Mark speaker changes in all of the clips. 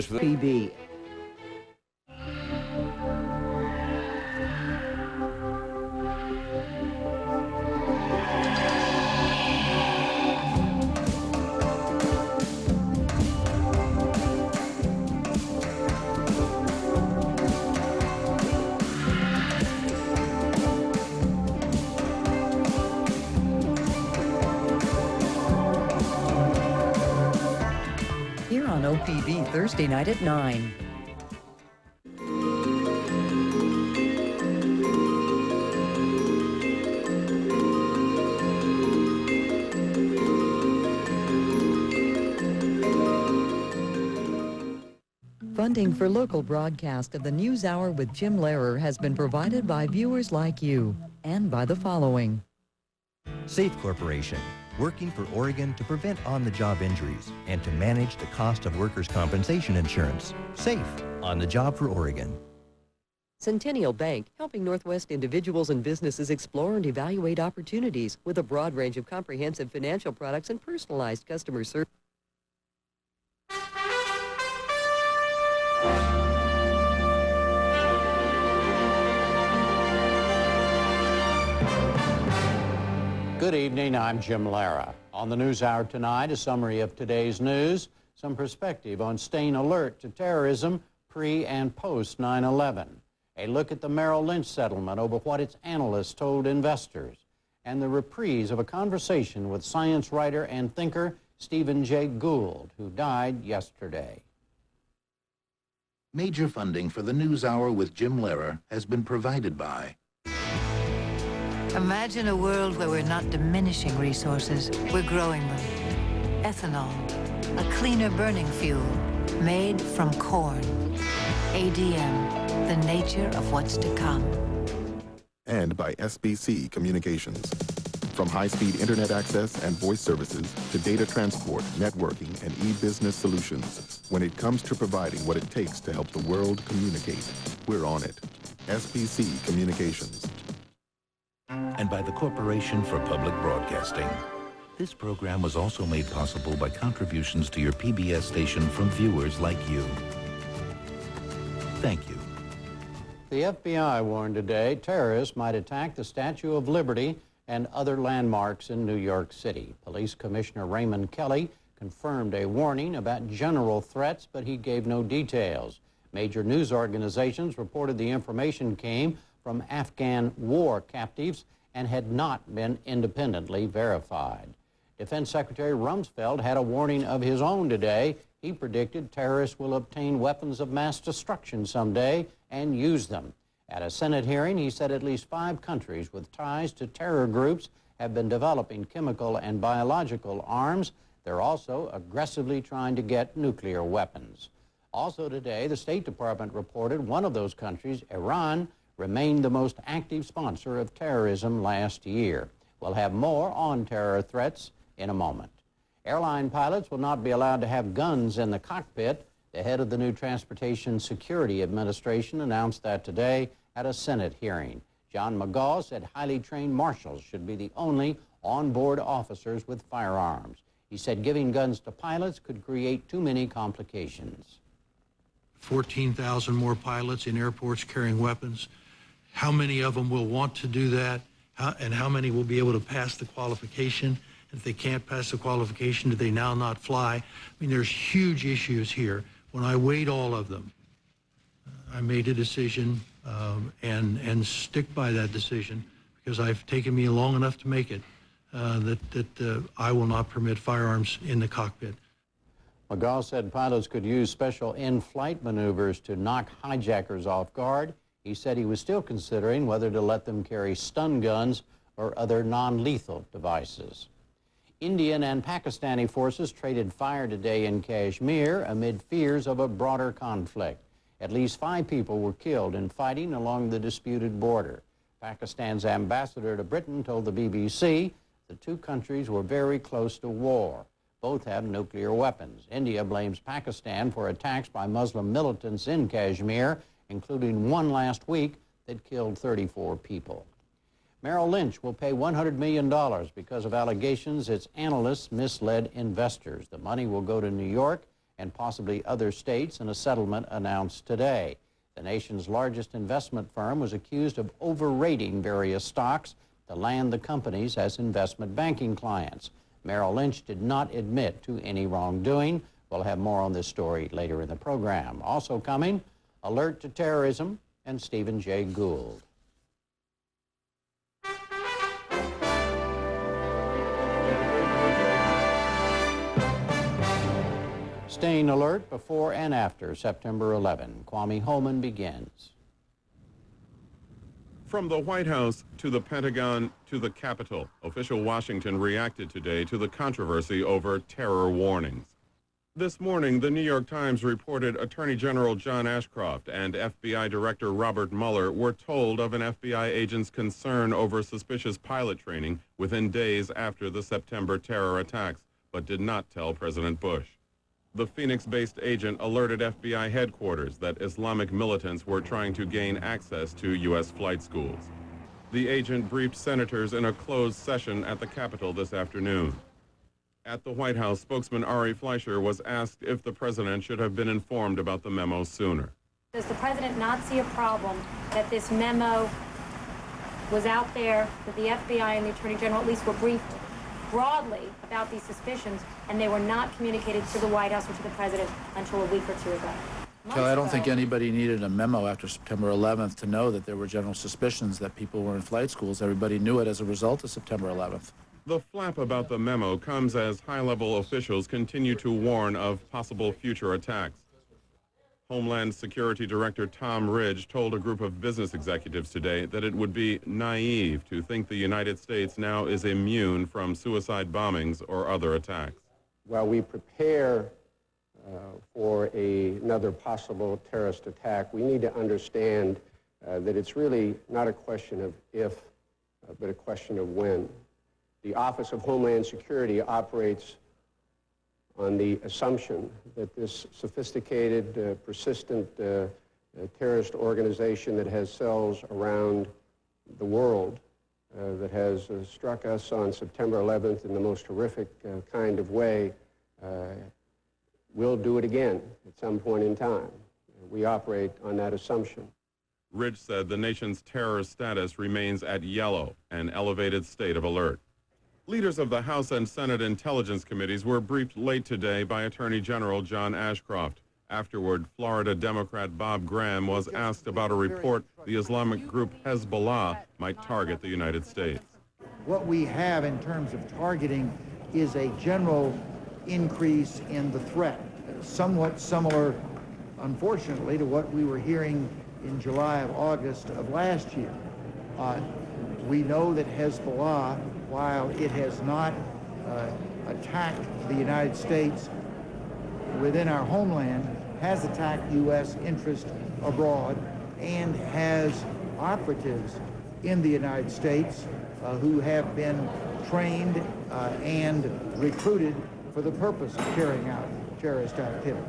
Speaker 1: PB. Here on OPB Thursday night at 9. Funding for local broadcast of the NewsHour with Jim Lehrer has been provided by viewers like you and by the following.
Speaker 2: Safe Corporation, working for Oregon to prevent on-the-job injuries and to manage the cost of workers' compensation insurance. Safe, on the job for Oregon.
Speaker 1: Centennial Bank, helping Northwest individuals and businesses explore and evaluate opportunities with a broad range of comprehensive financial products and personalized customer service.
Speaker 3: Good evening, I'm Jim Lehrer. On the NewsHour tonight, a summary of today's news, some perspective on staying alert to terrorism pre and post 9/11, a look at the Merrill Lynch settlement over what its analysts told investors, and the reprise of a conversation with science writer and thinker Stephen Jay Gould, who died yesterday.
Speaker 4: Major funding for the NewsHour with Jim Lehrer has been provided by
Speaker 5: Imagine a world where we're not diminishing resources, we're growing them. Ethanol, a cleaner burning fuel, made from corn. ADM, the nature of what's to come.
Speaker 6: And by SBC Communications. From high-speed internet access and voice services to data transport, networking, and e-business solutions, when it comes to providing what it takes to help the world communicate, we're on it. SBC Communications.
Speaker 7: And by the Corporation for Public Broadcasting. This program was also made possible by contributions to your PBS station from viewers like you. Thank you.
Speaker 3: The FBI warned today terrorists might attack the Statue of Liberty and other landmarks in New York City. Police Commissioner Raymond Kelly confirmed a warning about general threats, but he gave no details. Major news organizations reported the information came from Afghan war captives and had not been independently verified. Defense Secretary Rumsfeld had a warning of his own today. He predicted terrorists will obtain weapons of mass destruction someday and use them. At a Senate hearing, he said at least 5 countries with ties to terror groups have been developing chemical and biological arms. They're also aggressively trying to get nuclear weapons. Also today, the State Department reported one of those countries, Iran, remained the most active sponsor of terrorism last year. We'll have more on terror threats in a moment. Airline pilots will not be allowed to have guns in the cockpit. The head of the new Transportation Security Administration announced that today at a Senate hearing. John McGaugh said highly trained marshals should be the only on-board officers with firearms. He said giving guns to pilots could create too many complications.
Speaker 8: 14,000 more pilots in airports carrying weapons. How many of them will want to do that, and how many will be able to pass the qualification? If they can't pass the qualification, do they now not fly? I mean, there's huge issues here. When I weighed all of them, I made a decision and stick by that decision because I've taken me long enough to make it that I will not permit firearms in the cockpit.
Speaker 3: McGaugh said pilots could use special in-flight maneuvers to knock hijackers off guard. He said he was still considering whether to let them carry stun guns or other non-lethal devices. Indian and Pakistani forces traded fire today in Kashmir amid fears of a broader conflict. At least 5 people were killed in fighting along the disputed border. Pakistan's ambassador to Britain told the BBC the 2 countries were very close to war. Both have nuclear weapons. India blames Pakistan for attacks by Muslim militants in Kashmir, including one last week that killed 34 people. Merrill Lynch will pay $100 million because of allegations its analysts misled investors. The money will go to New York and possibly other states in a settlement announced today. The nation's largest investment firm was accused of overrating various stocks to land the companies as investment banking clients. Merrill Lynch did not admit to any wrongdoing. We'll have more on this story later in the program. Also coming, alert to terrorism and Stephen Jay Gould. Staying alert before and after September 11. Kwame Holman begins.
Speaker 9: From the White House to the Pentagon to the Capitol, official Washington reacted today to the controversy over terror warnings. This morning, the New York Times reported Attorney General John Ashcroft and FBI Director Robert Mueller were told of an FBI agent's concern over suspicious pilot training within days after the September terror attacks, but did not tell President Bush. The Phoenix-based agent alerted FBI headquarters that Islamic militants were trying to gain access to U.S. flight schools. The agent briefed senators in a closed session at the Capitol this afternoon. At the White House, spokesman Ari Fleischer was asked if the president should have been informed about the memo sooner.
Speaker 10: Does the president not see a problem that this memo was out there, that the FBI and the Attorney General at least were briefed broadly about these suspicions, and they were not communicated to the White House or to the president until a week or two ago?
Speaker 11: Kelly, I don't think anybody needed a memo after September 11th to know that there were general suspicions that people were in flight schools. Everybody knew it as a result of September 11th.
Speaker 9: The flap about the memo comes as high-level officials continue to warn of possible future attacks. Homeland Security Director Tom Ridge told a group of business executives today that it would be naive to think the United States now is immune from suicide bombings or other attacks.
Speaker 12: While we prepare for another possible terrorist attack, we need to understand that it's really not a question of if, but a question of when. The Office of Homeland Security operates on the assumption that this sophisticated, persistent terrorist organization that has cells around the world, that has struck us on September 11th in the most horrific kind of way, will do it again at some point in time. We operate on that assumption.
Speaker 9: Ridge said the nation's terror status remains at yellow, an elevated state of alert. Leaders of the House and Senate Intelligence Committees were briefed late today by Attorney General John Ashcroft. Afterward, Florida Democrat Bob Graham was asked about a report the Islamic group Hezbollah might target the United States.
Speaker 13: What we have in terms of targeting is a general increase in the threat, somewhat similar, unfortunately, to what we were hearing in July or August of last year. We know that Hezbollah, while it has not attacked the United States within our homeland, has attacked U.S. interest abroad and has operatives in the United States who have been trained and recruited for the purpose of carrying out terrorist activity.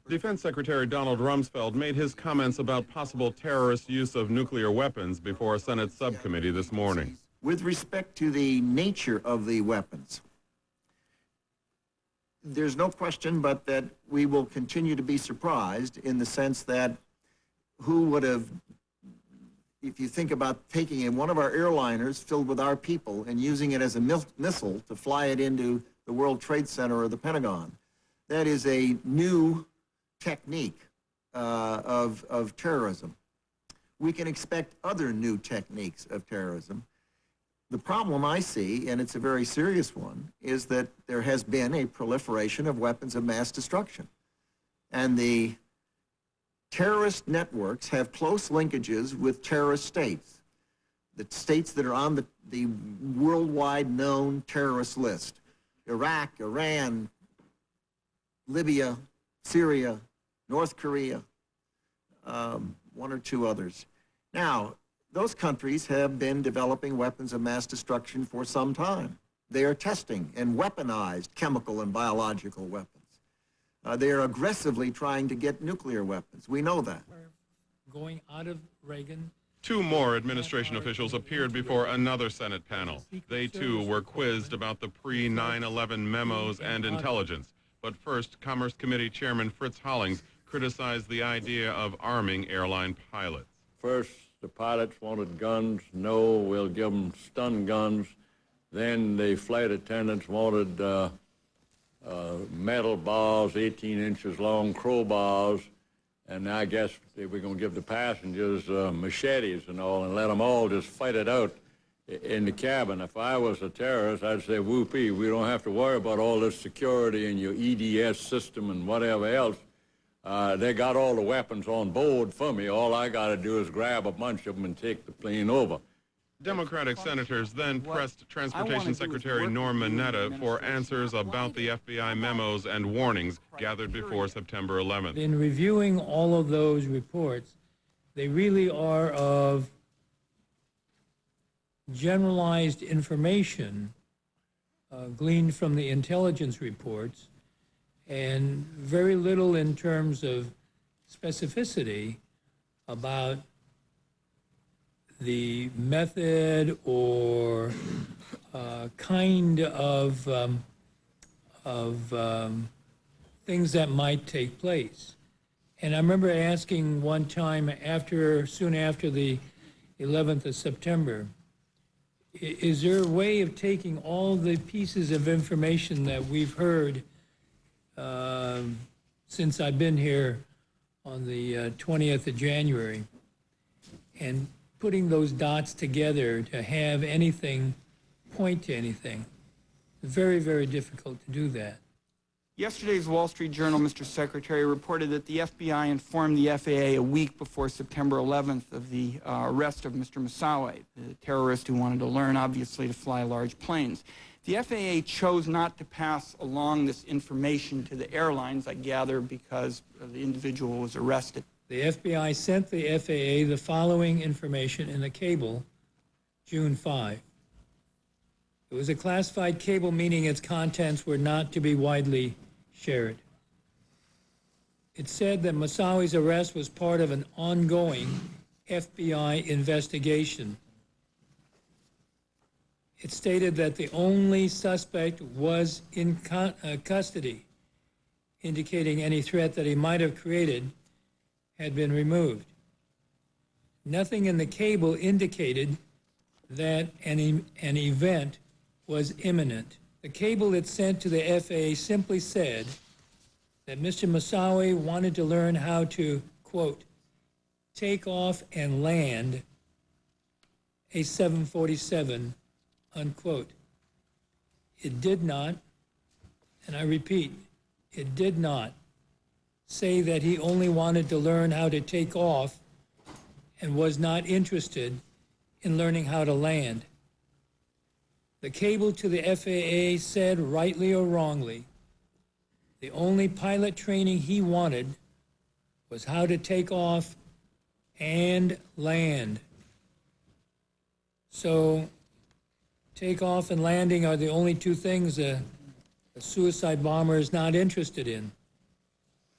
Speaker 9: Defense Secretary Donald Rumsfeld made his comments about possible terrorist use of nuclear weapons before a Senate subcommittee this morning.
Speaker 14: With respect to the nature of the weapons, there's no question but that we will continue to be surprised in the sense that who would have, if you think about taking one of our airliners filled with our people and using it as a missile to fly it into the World Trade Center or the Pentagon, that is a new technique of terrorism. We can expect other new techniques of terrorism. The problem I see, and it's a very serious one, is that there has been a proliferation of weapons of mass destruction. And the terrorist networks have close linkages with terrorist states, the states that are on the worldwide known terrorist list: Iraq, Iran, Libya, Syria, North Korea, one or two others. Now, those countries have been developing weapons of mass destruction for some time. They are testing and weaponized chemical and biological weapons. They are aggressively trying to get nuclear weapons. We know that.
Speaker 15: Going out of Reagan.
Speaker 9: Two more administration officials appeared before another Senate panel. They, too, were quizzed about the pre-9/11 memos and intelligence, But first, Commerce Committee Chairman Fritz Hollings criticized the idea of arming airline pilots.
Speaker 16: First, the pilots wanted guns. No, we'll give them stun guns. Then the flight attendants wanted metal bars, 18 inches long, crowbars. And I guess they were going to give the passengers machetes and all and let them all just fight it out in the cabin. If I was a terrorist, I'd say, whoopee, we don't have to worry about all this security and your EDS system and whatever else. They got all the weapons on board for me. All I got to do is grab a bunch of them and take the plane over.
Speaker 9: Democratic senators then pressed Transportation Secretary Norm Mineta for answers about the FBI memos and warnings gathered before September 11th.
Speaker 15: In reviewing all of those reports, they really are of generalized information gleaned from the intelligence reports, and very little in terms of specificity about the method or kind of things that might take place. And I remember asking one time soon after the 11th of September, is there a way of taking all the pieces of information that we've heard since I've been here on the 20th of January and putting those dots together to have anything point to anything? Very, very difficult to do that.
Speaker 17: Yesterday's Wall Street Journal, Mr. Secretary, reported that the FBI informed the FAA a week before September 11th of the arrest of Mr. Moussaoui, the terrorist who wanted to learn, obviously, to fly large planes. The FAA chose not to pass along this information to the airlines, I gather, because the individual was arrested.
Speaker 15: The FBI sent the FAA the following information in a cable, June 5. It was a classified cable, meaning its contents were not to be widely shared. It said that Moussaui's arrest was part of an ongoing FBI investigation. It stated that the only suspect was in custody, indicating any threat that he might have created had been removed. Nothing in the cable indicated that an event was imminent. The cable it sent to the FAA simply said that Mr. Moussaoui wanted to learn how to, quote, take off and land a 747, unquote. It did not, and I repeat, it did not say that he only wanted to learn how to take off and was not interested in learning how to land. The cable to the FAA said, rightly or wrongly, the only pilot training he wanted was how to take off and land. So takeoff and landing are the only two things a suicide bomber is not interested in.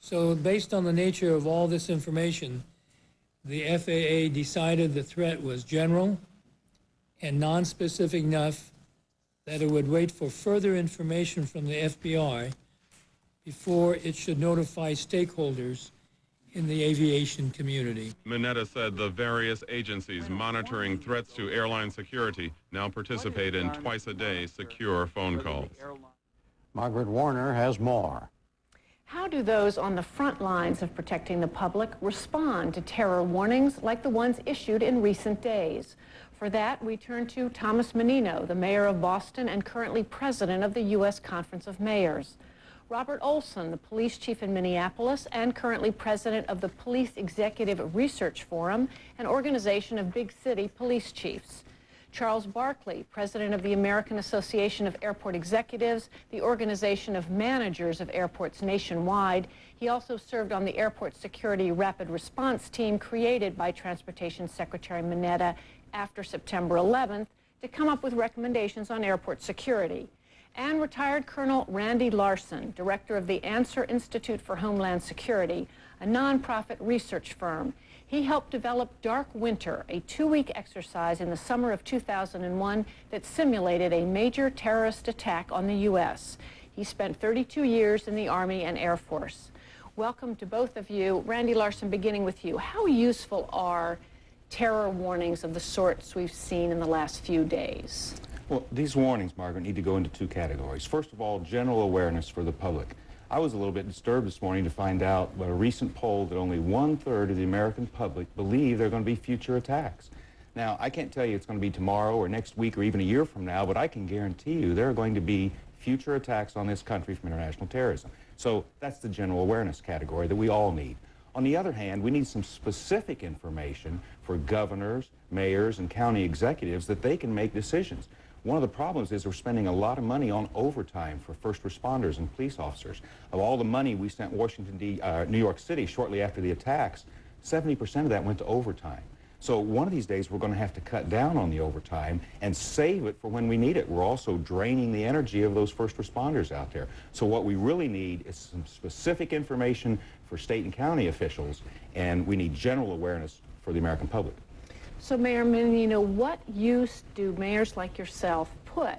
Speaker 15: So based on the nature of all this information, the FAA decided the threat was general and nonspecific enough that it would wait for further information from the FBI before it should notify stakeholders in the aviation community.
Speaker 9: Mineta said the various agencies monitoring threats to airline security now participate in twice-a-day secure phone calls.
Speaker 3: Margaret Warner has more.
Speaker 18: How do those on the front lines of protecting the public respond to terror warnings like the ones issued in recent days? For that, we turn to Thomas Menino, the mayor of Boston and currently president of the U.S. Conference of Mayors. Robert Olson, the police chief in Minneapolis and currently president of the Police Executive Research Forum, an organization of big city police chiefs. Charles Barkley, president of the American Association of Airport Executives, the organization of managers of airports nationwide. He also served on the Airport Security Rapid Response Team created by Transportation Secretary Mineta after September 11th to come up with recommendations on airport security. And retired Colonel Randy Larson, director of the Answer Institute for Homeland Security, a nonprofit research firm. He helped develop Dark Winter, a 2-week exercise in the summer of 2001 that simulated a major terrorist attack on the U.S. He spent 32 years in the Army and Air Force. Welcome to both of you. Randy Larson, beginning with you. How useful are terror warnings of the sorts we've seen in the last few days?
Speaker 19: Well, these warnings, Margaret, need to go into two categories. First of all, general awareness for the public. I was a little bit disturbed this morning to find out by a recent poll that only 1/3 of the American public believe there are going to be future attacks. Now, I can't tell you it's going to be tomorrow or next week or even a year from now, but I can guarantee you there are going to be future attacks on this country from international terrorism. So that's the general awareness category that we all need. On the other hand, we need some specific information for governors, mayors, and county executives that they can make decisions. One of the problems is we're spending a lot of money on overtime for first responders and police officers. Of all the money we sent New York City shortly after the attacks, 70% of that went to overtime. So one of these days we're going to have to cut down on the overtime and save it for when we need it. We're also draining the energy of those first responders out there. So what we really need is some specific information for state and county officials, and we need general awareness for the American public.
Speaker 18: So Mayor Menino, what use do mayors like yourself put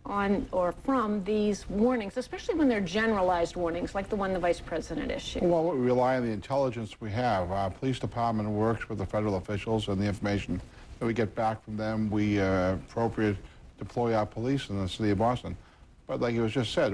Speaker 18: on or from these warnings, especially when they're generalized warnings like the one the Vice President issued?
Speaker 20: Well, we rely on the intelligence we have. Our police department works with the federal officials, and the information that we get back from them, we appropriate deploy our police in the city of Boston. But like it was just said,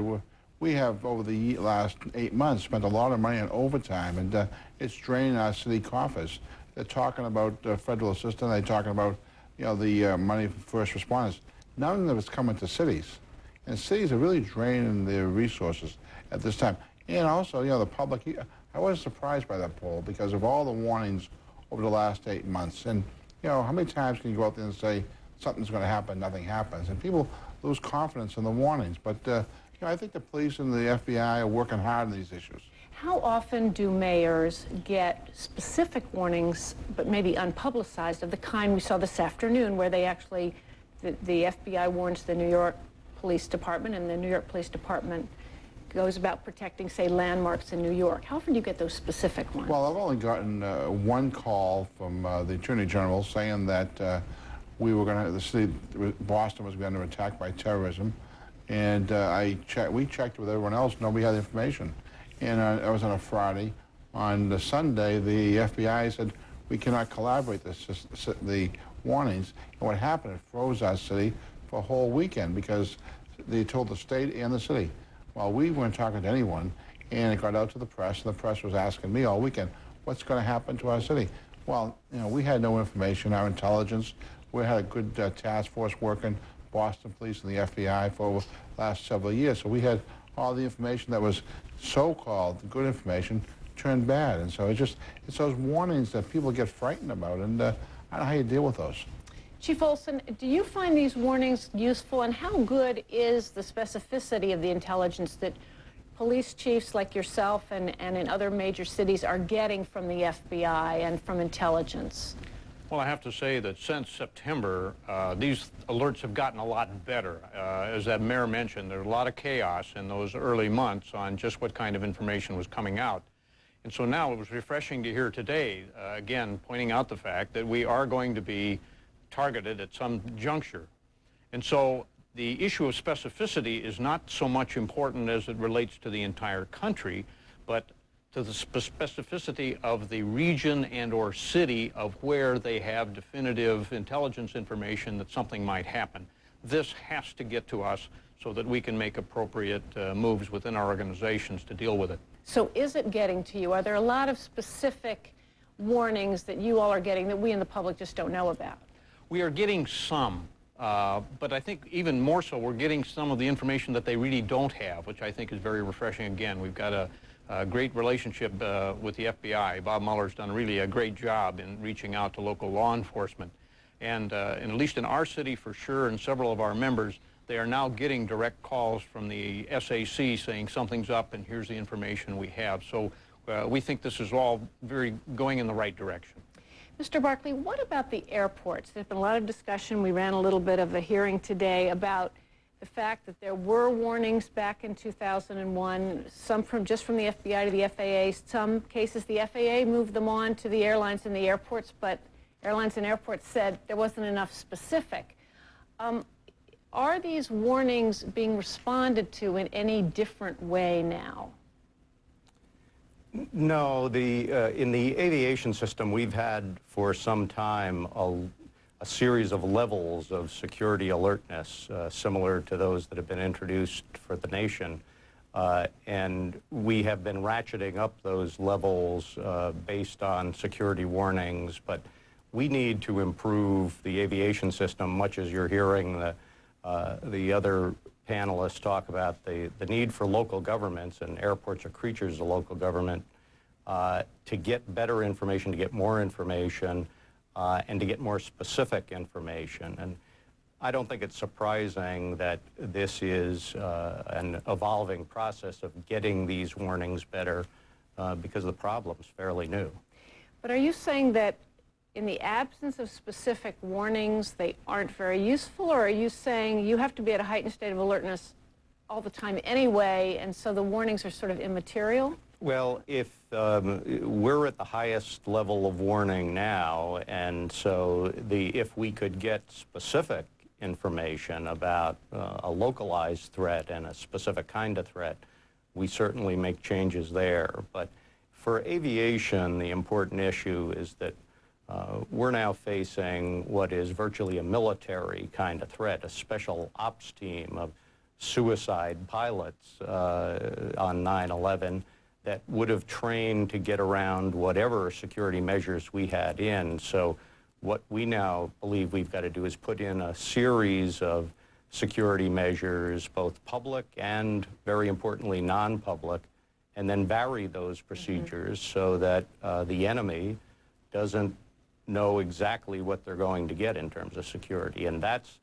Speaker 20: we have over the last 8 months spent a lot of money on overtime, and it's draining our city coffers. They're talking about federal assistance. They're talking about, the money for first responders. None of it's coming to cities, and cities are really draining their resources at this time. And also, the public. I was surprised by that poll because of all the warnings over the last 8 months. And how many times can you go out there and say something's going to happen, nothing happens, and people lose confidence in the warnings. But I think the police and the FBI are working hard on these issues.
Speaker 18: How often do mayors get specific warnings, but maybe unpublicized, of the kind we saw this afternoon, where they actually, the FBI warns the New York Police Department, and the New York Police Department goes about protecting, say, landmarks in New York? How often do you get those specific ones?
Speaker 20: Well, I've only gotten one call from the Attorney General saying that the city, Boston was under attack by terrorism, and we checked with everyone else. Nobody had the information. And it was on a Friday. On the Sunday, the FBI said, we cannot collaborate the warnings. And what happened, it froze our city for a whole weekend because they told the state and the city. Well, we weren't talking to anyone, and it got out to the press, and the press was asking me all weekend, what's going to happen to our city? Well, we had no information. Our intelligence, we had a good task force working, Boston Police and the FBI for the last several years. So we had all the information that was so-called good information turned bad. And so it's those warnings that people get frightened about, and I don't know how you deal with those.
Speaker 18: Chief Olson, do you find these warnings useful, and how good is the specificity of the intelligence that police chiefs like yourself and in other major cities are getting from the FBI and from intelligence?
Speaker 21: Well, I have to say that since September, these alerts have gotten a lot better. As that mayor mentioned, there's a lot of chaos in those early months on just what kind of information was coming out. And so now it was refreshing to hear today, again, pointing out the fact that we are going to be targeted at some juncture. And so the issue of specificity is not so much important as it relates to the entire country, but to the specificity of the region and or city of where they have definitive intelligence information that something might happen. This has to get to us so that we can make appropriate moves within our organizations to deal with it.
Speaker 18: So is it getting to you? Are there a lot of specific warnings that you all are getting that we in the public just don't know about?
Speaker 21: We are getting some, but I think even more so, we're getting some of the information that they really don't have, which I think is very refreshing. Again, we've got a great relationship with the FBI. Bob Mueller's done really a great job in reaching out to local law enforcement. And at least in our city for sure, and several of our members, they are now getting direct calls from the SAC saying something's up and here's the information we have. So we think this is all going in the right direction.
Speaker 18: Mr. Barkley, what about the airports? There's been a lot of discussion. We ran a little bit of a hearing today about the fact that there were warnings back in 2001, some just from the FBI to the FAA. Some cases the FAA moved them on to the airlines and the airports, but airlines and airports said there wasn't enough specific. Are these warnings being responded to in any different way now?
Speaker 3: No, in the aviation system, we've had for some time a series of levels of security alertness, similar to those that have been introduced for the nation. And we have been ratcheting up those levels based on security warnings, but we need to improve the aviation system, much as you're hearing the other panelists talk about the need for local governments, and airports are creatures of local government, to get better information, to get more information, and to get more specific information. And I don't think it's surprising that this is an evolving process of getting these warnings better because the problem's fairly new.
Speaker 18: But are you saying that in the absence of specific warnings, they aren't very useful, or are you saying you have to be at a heightened state of alertness all the time anyway, and so the warnings are sort of immaterial?
Speaker 3: Well, if we're at the highest level of warning now, and so if we could get specific information about a localized threat and a specific kind of threat, we certainly make changes there. But for aviation, the important issue is that we're now facing what is virtually a military kind of threat, a special ops team of suicide pilots on 9/11 that would have trained to get around whatever security measures we had in. So what we now believe we've got to do is put in a series of security measures, both public and, very importantly, non-public, and then vary those procedures so that the enemy doesn't know exactly what they're going to get in terms of security. And that's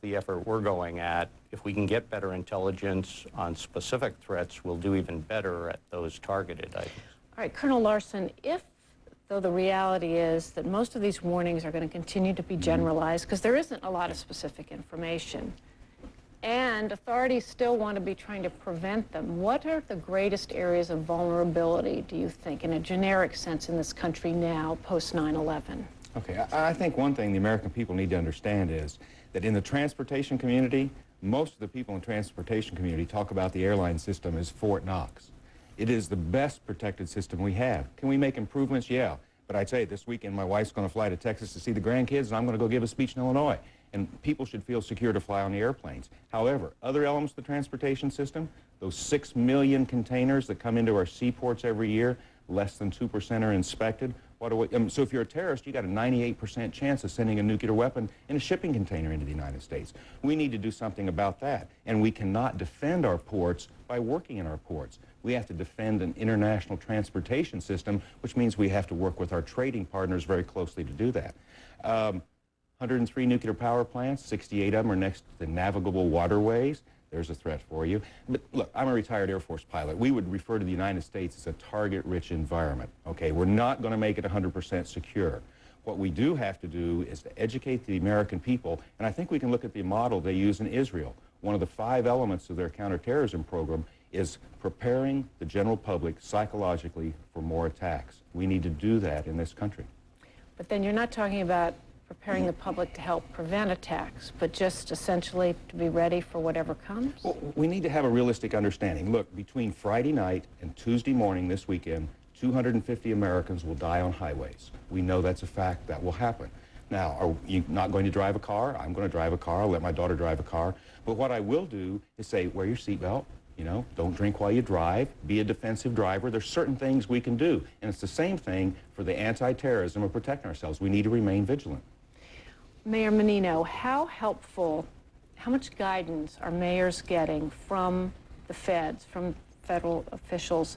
Speaker 3: the effort we're going at. If we can get better intelligence on specific threats, we'll do even better at those targeted items.
Speaker 18: All right, Colonel Larson, though the reality is that most of these warnings are going to continue to be generalized because there isn't a lot of specific information, and authorities still want to be trying to prevent them, what are the greatest areas of vulnerability, do you think, in a generic sense in this country now, post 9/11?
Speaker 19: Okay, I think one thing the American people need to understand is that in the transportation community, most of the people in the transportation community talk about the airline system as Fort Knox. It is the best protected system we have. Can we make improvements? Yeah. But I'd say this weekend my wife's going to fly to Texas to see the grandkids, and I'm going to go give a speech in Illinois. And people should feel secure to fly on the airplanes. However, other elements of the transportation system, those 6 million containers that come into our seaports every year, less than 2% are inspected. So if you're a terrorist, you got a 98% chance of sending a nuclear weapon in a shipping container into the United States. We need to do something about that. And we cannot defend our ports by working in our ports. We have to defend an international transportation system, which means we have to work with our trading partners very closely to do that. 103 nuclear power plants, 68 of them are next to the navigable waterways. There's a threat for you. But look, I'm a retired Air Force pilot. We would refer to the United States as a target-rich environment, okay? We're not going to make it 100% secure. What we do have to do is to educate the American people, and I think we can look at the model they use in Israel. One of the 5 elements of their counterterrorism program is preparing the general public psychologically for more attacks. We need to do that in this country.
Speaker 18: But then you're not talking about preparing the public to help prevent attacks, but just essentially to be ready for whatever comes?
Speaker 19: Well, we need to have a realistic understanding. Look, between Friday night and Tuesday morning this weekend, 250 Americans will die on highways. We know that's a fact. That will happen. Now, are you not going to drive a car? I'm going to drive a car. I'll let my daughter drive a car. But what I will do is say, wear your seatbelt. You know, don't drink while you drive. Be a defensive driver. There's certain things we can do. And it's the same thing for the anti-terrorism of protecting ourselves. We need to remain vigilant.
Speaker 18: Mayor Menino, how much guidance are mayors getting from the feds, from federal officials,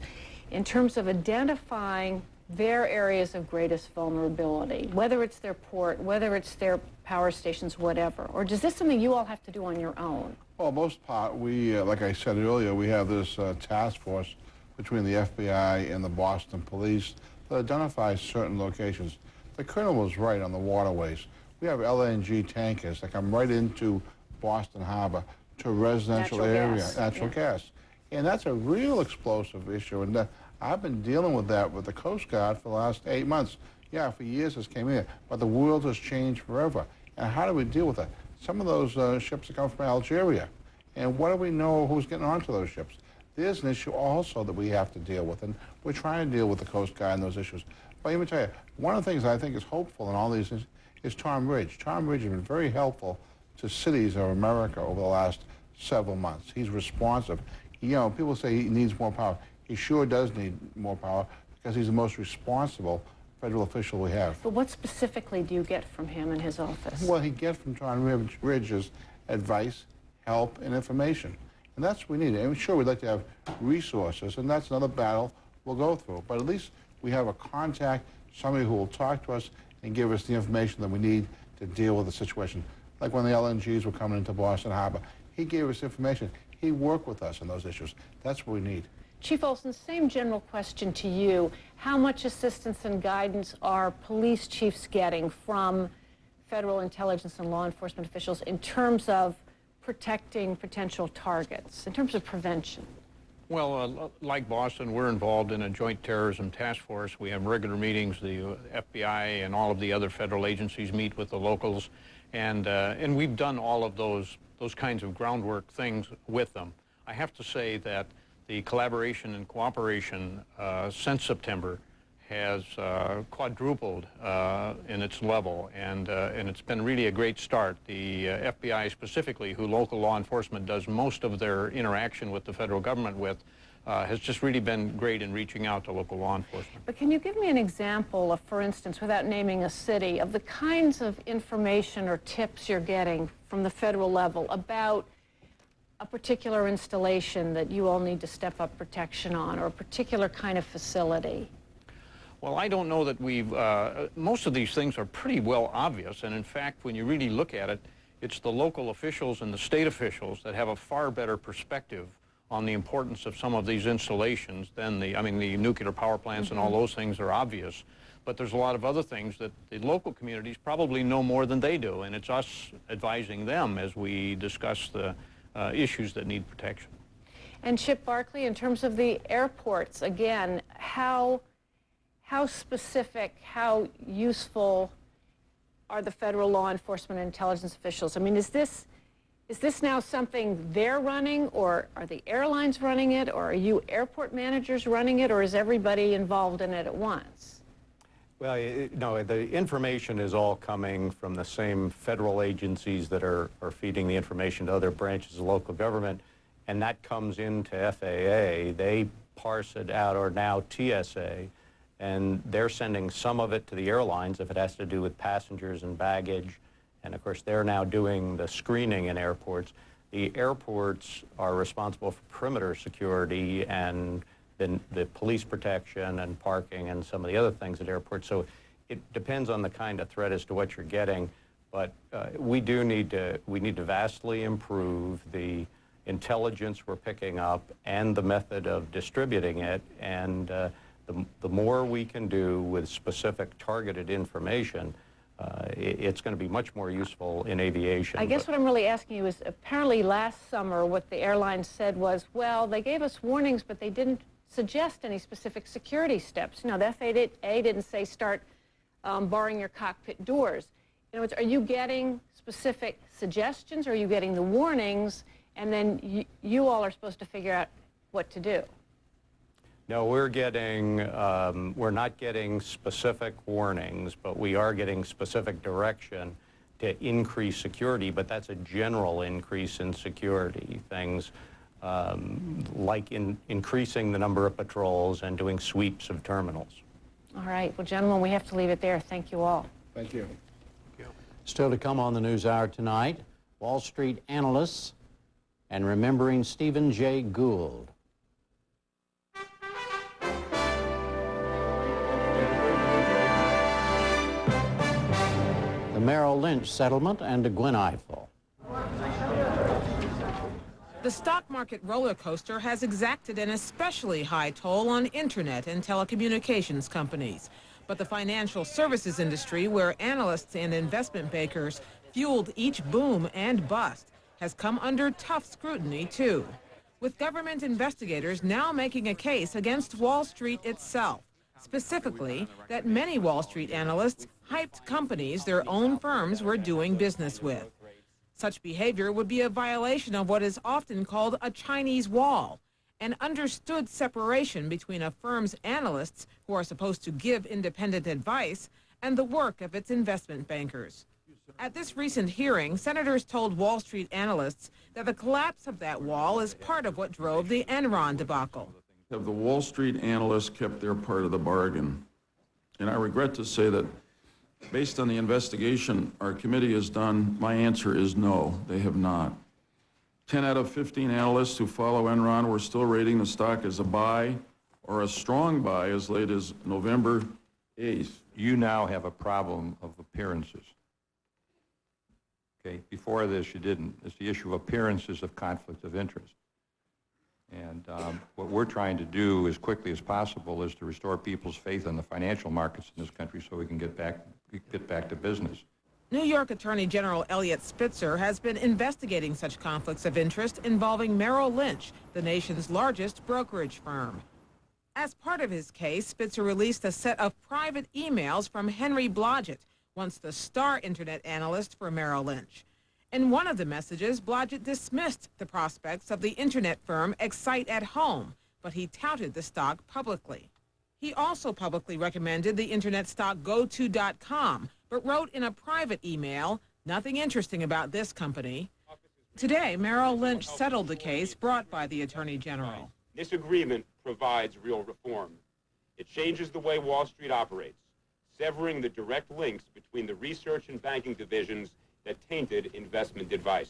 Speaker 18: in terms of identifying their areas of greatest vulnerability, whether it's their port, whether it's their power stations, whatever? Or is this something you all have to do on your own?
Speaker 20: Well, most part, we, like I said earlier, we have this task force between the FBI and the Boston police that identifies certain locations. The colonel was right on the waterways. We have LNG tankers that come right into Boston Harbor to residential natural gas. And that's a real explosive issue. And I've been dealing with that with the Coast Guard for the last 8 months. Yeah, for years this came in, but the world has changed forever. And how do we deal with that? some of those ships that come from Algeria. And what do we know who's getting onto those ships? There's an issue also that we have to deal with, and we're trying to deal with the Coast Guard and those issues. But let me tell you, one of the things I think is hopeful in all these things is Tom Ridge. Tom Ridge has been very helpful to cities of America over the last several months. He's responsive. You know, people say he needs more power. He sure does need more power because he's the most responsible federal official we have.
Speaker 18: But what specifically do you get from him in his office?
Speaker 20: Well, he gets from Tom Ridge's advice, help, and information. And that's what we need. And sure, we'd like to have resources, and that's another battle we'll go through. But at least we have a contact, somebody who will talk to us and give us the information that we need to deal with the situation. Like when the LNGs were coming into Boston Harbor, he gave us information. He worked with us on those issues. That's what we need.
Speaker 18: Chief Olson, same general question to you. How much assistance and guidance are police chiefs getting from federal intelligence and law enforcement officials in terms of protecting potential targets, in terms of prevention?
Speaker 21: Well, like Boston, we're involved in a joint terrorism task force. We have regular meetings. The FBI and all of the other federal agencies meet with the locals, and we've done all of those kinds of groundwork things with them. I have to say that the collaboration and cooperation since September has quadrupled in its level, and it's been really a great start. The FBI specifically, who local law enforcement does most of their interaction with the federal government with, has just really been great in reaching out to local law enforcement.
Speaker 18: But can you give me an example of, for instance, without naming a city, of the kinds of information or tips you're getting from the federal level about a particular installation that you all need to step up protection on, or a particular kind of facility?
Speaker 21: Well, I don't know that we've, most of these things are pretty well obvious, and in fact, when you really look at it, it's the local officials and the state officials that have a far better perspective on the importance of some of these installations than the nuclear power plants and all those things are obvious. But there's a lot of other things that the local communities probably know more than they do, and it's us advising them as we discuss the issues that need protection.
Speaker 18: And Chip Barkley, in terms of the airports, again, how specific, how useful are the federal law enforcement and intelligence officials? I mean, is this now something they're running, or are the airlines running it, or are you airport managers running it, or is everybody involved in it at once?
Speaker 3: Well, no, the information is all coming from the same federal agencies that are feeding the information to other branches of local government, and that comes into FAA. They parse it out, or now TSA, and they're sending some of it to the airlines if it has to do with passengers and baggage. And of course, they're now doing the screening in airports. The airports are responsible for perimeter security and then the police protection and parking and some of the other things at airports. So it depends on the kind of threat as to what you're getting. But we need to vastly improve the intelligence we're picking up and the method of distributing it. And the more we can do with specific targeted information, it's going to be much more useful in aviation.
Speaker 18: I guess what I'm really asking you is, apparently last summer what the airlines said was, well, they gave us warnings, but they didn't suggest any specific security steps. You know, the FAA didn't say start barring your cockpit doors. In other words, are you getting specific suggestions, or are you getting the warnings, and then you all are supposed to figure out what to do?
Speaker 3: No, we're not getting specific warnings, but we are getting specific direction to increase security, but that's a general increase in security. Things like increasing the number of patrols and doing sweeps of terminals.
Speaker 18: All right. Well, gentlemen, we have to leave it there. Thank you all.
Speaker 20: Thank you.
Speaker 3: Still to come on the NewsHour tonight, Wall Street analysts and remembering Stephen Jay Gould. The Merrill Lynch settlement and a Gwen Eiffel.
Speaker 2: The stock market roller coaster has exacted an especially high toll on internet and telecommunications companies. But the financial services industry, where analysts and investment bankers fueled each boom and bust, has come under tough scrutiny too, with government investigators now making a case against Wall Street itself. Specifically, that many Wall Street analysts hyped companies their own firms were doing business with. Such behavior would be a violation of what is often called a Chinese wall, an understood separation between a firm's analysts, who are supposed to give independent advice, and the work of its investment bankers. At this recent hearing, senators told Wall Street analysts that the collapse of that wall is part of what drove the Enron debacle.
Speaker 1: Have the Wall Street analysts kept their part of the bargain? And I regret to say that based on the investigation our committee has done, my answer is no, they have not. 10 out of 15 analysts who follow Enron were still rating the stock as a buy or a strong buy as late as November 8th.
Speaker 22: You now have a problem of appearances. Okay, before this you didn't. It's the issue of appearances of conflict of interest. And what we're trying to do as quickly as possible is to restore people's faith in the financial markets in this country so we can get back to business.
Speaker 2: New York Attorney General Eliot Spitzer has been investigating such conflicts of interest involving Merrill Lynch, the nation's largest brokerage firm. As part of his case, Spitzer released a set of private emails from Henry Blodgett, once the star internet analyst for Merrill Lynch. In one of the messages, Blodgett dismissed the prospects of the internet firm Excite at Home, but he touted the stock publicly. He also publicly recommended the internet stock GoTo.com, but wrote in a private email, "Nothing interesting about this company." Today, Merrill Lynch settled the case brought by the Attorney General.
Speaker 23: This agreement provides real reform. It changes the way Wall Street operates, severing the direct links between the research and banking divisions that tainted investment advice.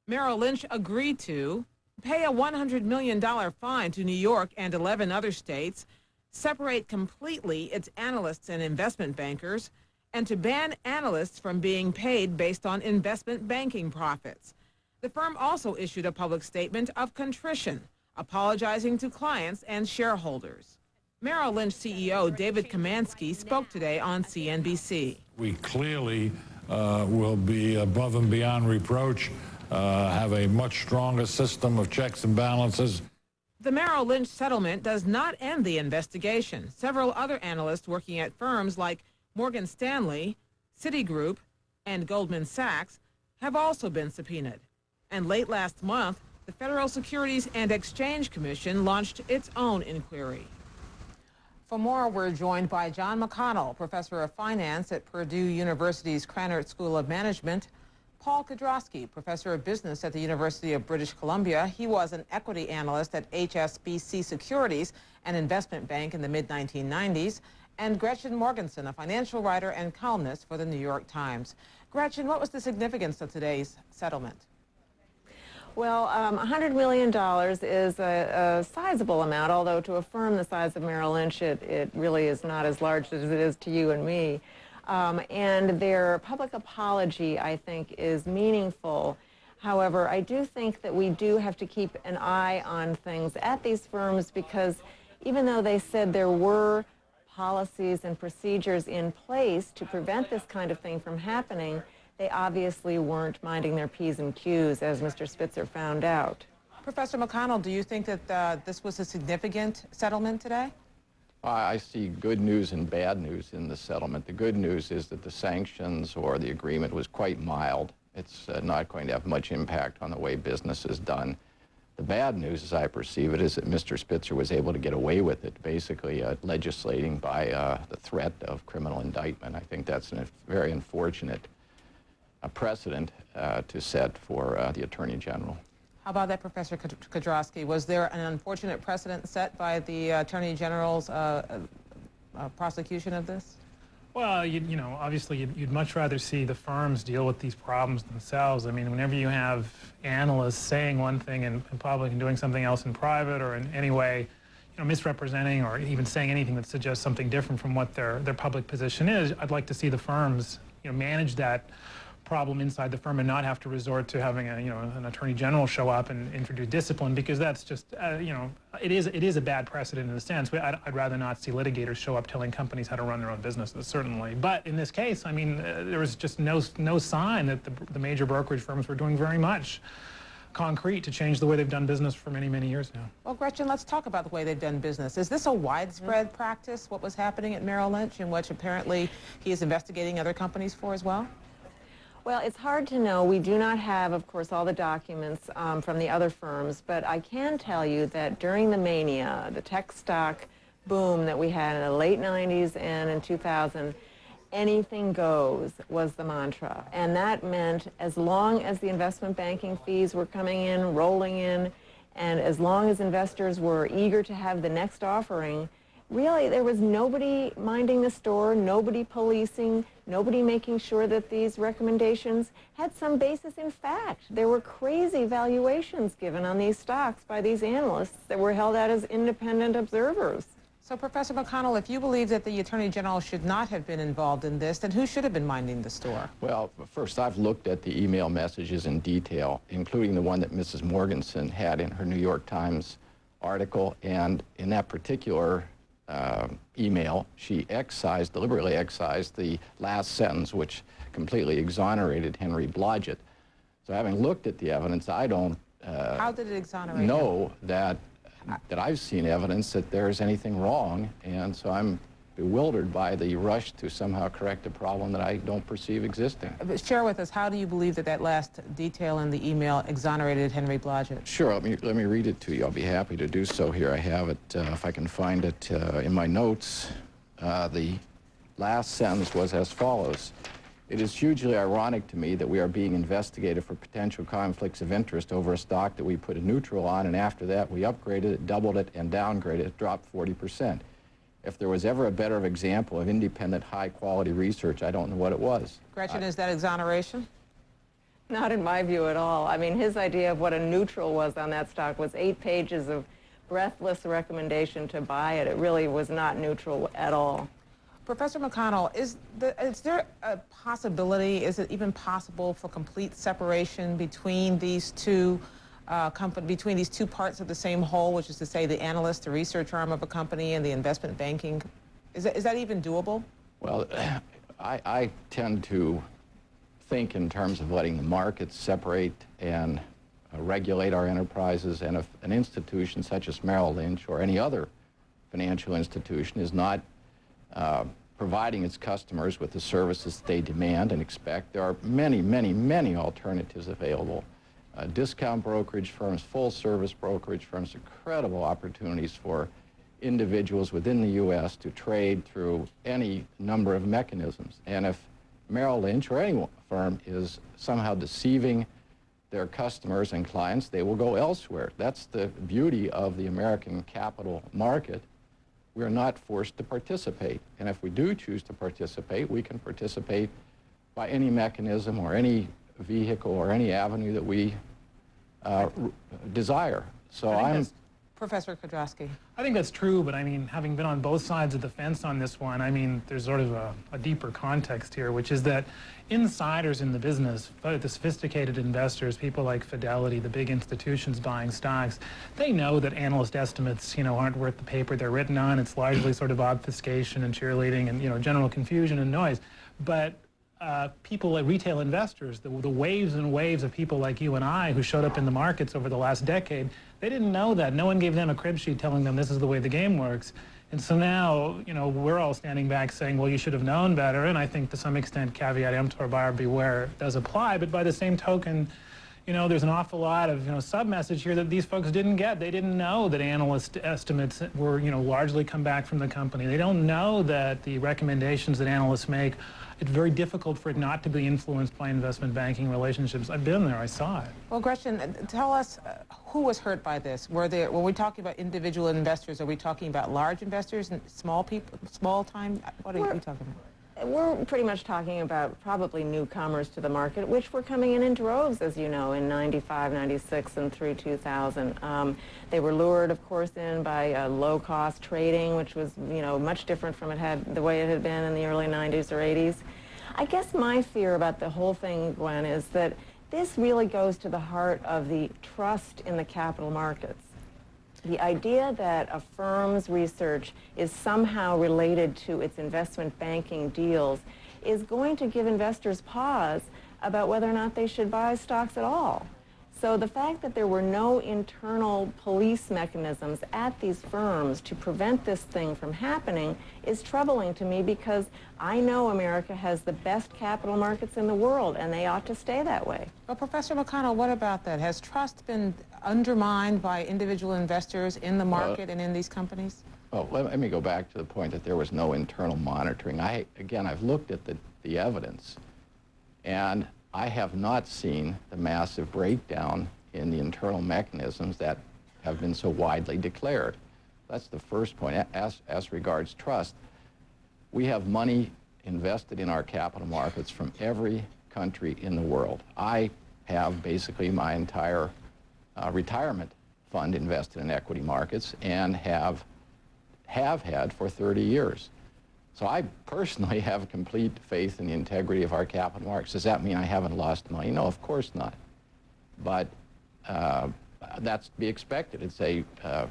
Speaker 2: Merrill Lynch agreed to pay a $100 million fine to New York and 11 other states, separate completely its analysts and investment bankers, and to ban analysts from being paid based on investment banking profits. The firm also issued a public statement of contrition, apologizing to clients and shareholders. Merrill Lynch CEO David Kamansky spoke today on CNBC.
Speaker 24: We clearly will be above and beyond reproach, have a much stronger system of checks and balances.
Speaker 2: The Merrill Lynch settlement does not end the investigation. Several other analysts working at firms like Morgan Stanley, Citigroup, and Goldman Sachs have also been subpoenaed. And late last month, the Federal Securities and Exchange Commission launched its own inquiry. For more, we're joined by John McConnell, professor of finance at Purdue University's Krannert School of Management, Paul Kudrowski, professor of business at the University of British Columbia. He was an equity analyst at HSBC Securities, an investment bank in the mid-1990s, and Gretchen Morgenson, a financial writer and columnist for the New York Times. Gretchen, what was the significance of today's settlement?
Speaker 25: Well, $100 million is a sizable amount, although to a firm the size of Merrill Lynch, it really is not as large as it is to you and me. And their public apology, I think, is meaningful. However, I do think that we do have to keep an eye on things at these firms because even though they said there were policies and procedures in place to prevent this kind of thing from happening, they obviously weren't minding their P's and Q's, as Mr. Spitzer found out.
Speaker 2: Professor McConnell, do you think that this was a significant settlement today?
Speaker 26: I see good news and bad news in the settlement. The good news is that the sanctions or the agreement was quite mild. It's not going to have much impact on the way business is done. The bad news, as I perceive it, is that Mr. Spitzer was able to get away with it, basically legislating by the threat of criminal indictment. I think that's a very unfortunate precedent to set for the Attorney General.
Speaker 2: How about that, Professor Kudrowski? Was there an unfortunate precedent set by the Attorney General's prosecution of this?
Speaker 27: Well, you know, obviously you'd much rather see the firms deal with these problems themselves. I mean, whenever you have analysts saying one thing in public and doing something else in private, or in any way, you know, misrepresenting or even saying anything that suggests something different from what their public position is, I'd like to see the firms, you know, manage that problem inside the firm and not have to resort to having an attorney general show up and introduce discipline, because that's just it is a bad precedent in a sense. I'd rather not see litigators show up telling companies how to run their own businesses, certainly. But in this case, I mean, there was just no sign that the major brokerage firms were doing very much concrete to change the way they've done business for many, many years now.
Speaker 2: Well, Gretchen, let's talk about the way they've done business. Is this a widespread practice, what was happening at Merrill Lynch, in which apparently he is investigating other companies for as well?
Speaker 25: Well, it's hard to know. We do not have, of course, all the documents from the other firms, but I can tell you that during the mania, the tech stock boom that we had in the late 90s and in 2000, anything goes was the mantra. And that meant as long as the investment banking fees were coming in, rolling in, and as long as investors were eager to have the next offering, really there was nobody minding the store, nobody policing, nobody making sure that these recommendations had some basis in fact. There were crazy valuations given on these stocks by these analysts that were held out as independent observers.
Speaker 2: So, Professor McConnell, if you believe that the Attorney General should not have been involved in this, then who should have been minding the store?
Speaker 26: Well, first, I've looked at the email messages in detail, including the one that Mrs. Morganson had in her New York Times article, and in that particular email, she deliberately excised the last sentence, which completely exonerated Henry Blodgett. So having looked at the evidence, I don't
Speaker 2: How did it exonerate
Speaker 26: know
Speaker 2: him?
Speaker 26: that I've seen evidence that there's anything wrong, and so I'm bewildered by the rush to somehow correct a problem that I don't perceive existing.
Speaker 2: But share with us, how do you believe that that last detail in the email exonerated Henry Blodgett?
Speaker 26: Sure, let me read it to you. I'll be happy to do so. Here I have it, if I can find it in my notes. The last sentence was as follows. It is hugely ironic to me that we are being investigated for potential conflicts of interest over a stock that we put a neutral on, and after that we upgraded it, doubled it, and downgraded it, dropped 40%. If there was ever a better example of independent, high-quality research, I don't know what it was.
Speaker 2: Gretchen, is that exoneration?
Speaker 25: Not in my view at all. I mean, his idea of what a neutral was on that stock was 8 pages of breathless recommendation to buy it. It really was not neutral at all.
Speaker 2: Professor McConnell, is there a possibility, is it even possible for complete separation between these two between these two parts of the same whole, which is to say the analyst, the research arm of a company, and the investment banking? Is that even doable?
Speaker 26: Well, I tend to think in terms of letting the markets separate and regulate our enterprises, and if an institution such as Merrill Lynch or any other financial institution is not providing its customers with the services they demand and expect, there are many, many, many alternatives available. Discount brokerage firms, full-service brokerage firms, incredible opportunities for individuals within the U.S. to trade through any number of mechanisms. And if Merrill Lynch or any firm is somehow deceiving their customers and clients, they will go elsewhere. That's the beauty of the American capital market. We're not forced to participate. And if we do choose to participate, we can participate by any mechanism or any vehicle or any avenue that we desire. So
Speaker 2: Professor Kudrowski.
Speaker 27: I think that's true, but I mean, having been on both sides of the fence on this one, I mean, there's sort of a deeper context here, which is that insiders in the business, the sophisticated investors, people like Fidelity, the big institutions buying stocks, they know that analyst estimates, aren't worth the paper they're written on. It's largely sort of obfuscation and cheerleading and, general confusion and noise. But people like retail investors, the waves and waves of people like you and I who showed up in the markets over the last decade, they didn't know that. No one gave them a crib sheet telling them this is the way the game works. And so now, we're all standing back saying, well, you should have known better. And I think to some extent, caveat emptor, buyer beware does apply. But by the same token, there's an awful lot of, sub-message here that these folks didn't get. They didn't know that analyst estimates were, largely come back from the company. They don't know that the recommendations that analysts make, it's very difficult for it not to be influenced by investment banking relationships. I've been there, I saw it.
Speaker 2: Well, Gretchen, tell us who was hurt by this? When we're talking about individual investors, are we talking about large investors and small people, small time? What are we talking about?
Speaker 25: We're pretty much talking about probably newcomers to the market, which were coming in droves, as you know, in 95, 96, and through 2000. They were lured, of course, in by low-cost trading, which was, much different from the way it had been in the early 90s or 80s. I guess my fear about the whole thing, Gwen, is that this really goes to the heart of the trust in the capital markets. The idea that a firm's research is somehow related to its investment banking deals is going to give investors pause about whether or not they should buy stocks at all. So the fact that there were no internal police mechanisms at these firms to prevent this thing from happening is troubling to me, because I know America has the best capital markets in the world, and they ought to stay that way.
Speaker 2: Well, Professor McConnell, what about that? Has trust been undermined by individual investors in the market and in these companies?
Speaker 26: Well, let me go back to the point that there was no internal monitoring. Again, I've looked at the evidence, and I have not seen the massive breakdown in the internal mechanisms that have been so widely declared. That's the first point. As regards trust, we have money invested in our capital markets from every country in the world. I have basically my entire retirement fund invested in equity markets, and have had for 30 years. So I personally have complete faith in the integrity of our capital markets. Does that mean I haven't lost money? No, of course not. But that's to be expected. It's a